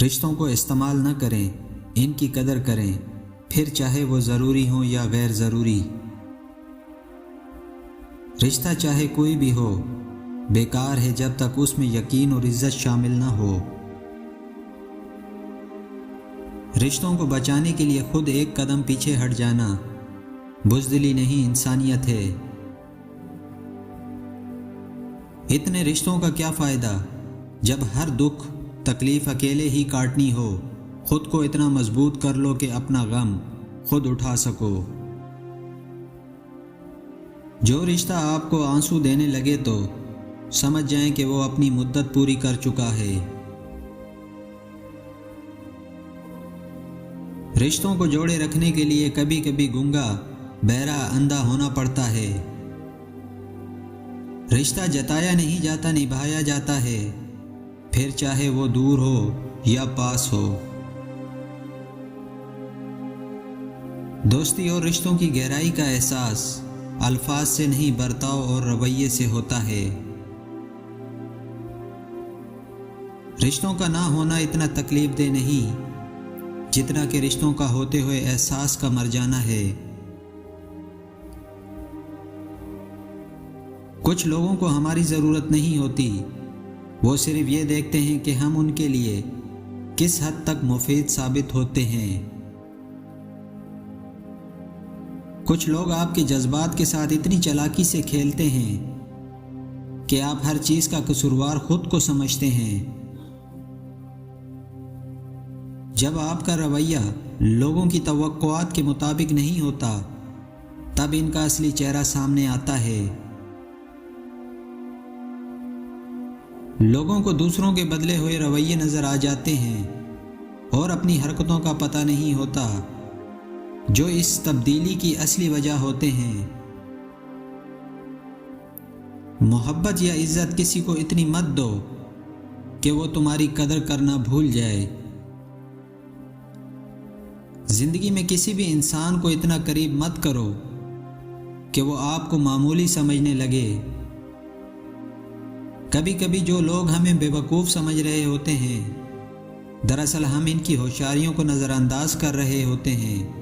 रिश्तों को इस्तेमाल न करें, इनकी कदर करें, फिर चाहे वो ज़रूरी हो या गैर ज़रूरी। रिश्ता चाहे कोई भी हो, बेकार है जब तक उसमें यकीन और इज्जत शामिल ना हो। रिश्तों को बचाने के लिए खुद एक कदम पीछे हट जाना बुज़दिली नहीं, इंसानियत है। इतने रिश्तों का क्या फ़ायदा जब हर दुख तकलीफ़ अकेले ही काटनी हो। खुद को इतना मजबूत कर लो कि अपना गम खुद उठा सको। जो रिश्ता आपको आंसू देने लगे तो समझ जाएं कि वो अपनी मुद्दत पूरी कर चुका है। रिश्तों को जोड़े रखने के लिए कभी कभी गूंगा, बहरा, अंधा होना पड़ता है। रिश्ता जताया नहीं जाता, निभाया जाता है, फिर चाहे वो दूर हो या पास हो। दोस्ती और रिश्तों की गहराई का एहसास अल्फाज से नहीं, बर्ताव और रवैये से होता है। रिश्तों का ना होना इतना तकलीफ दे नहीं जितना कि रिश्तों का होते हुए एहसास का मर जाना है। कुछ लोगों को हमारी ज़रूरत नहीं होती, वो सिर्फ ये देखते हैं कि हम उनके लिए किस हद तक मुफीद साबित होते हैं। कुछ लोग आपके जज्बात के साथ इतनी चालाकी से खेलते हैं कि आप हर चीज़ का कसूरवार खुद को समझते हैं। जब आपका रवैया लोगों की तवक्कुआत के मुताबिक नहीं होता, तब इनका असली चेहरा सामने आता है। लोगों को दूसरों के बदले हुए रवैये नजर आ जाते हैं और अपनी हरकतों का पता नहीं होता जो इस तब्दीली की असली वजह होते हैं। मोहब्बत या इज्जत किसी को इतनी मत दो कि वो तुम्हारी कदर करना भूल जाए। जिंदगी में किसी भी इंसान को इतना करीब मत करो कि वो आपको मामूली समझने लगे। कभी कभी जो लोग हमें बेवकूफ़ समझ रहे होते हैं, दरअसल हम इनकी होशियारियों को नज़रअंदाज कर रहे होते हैं।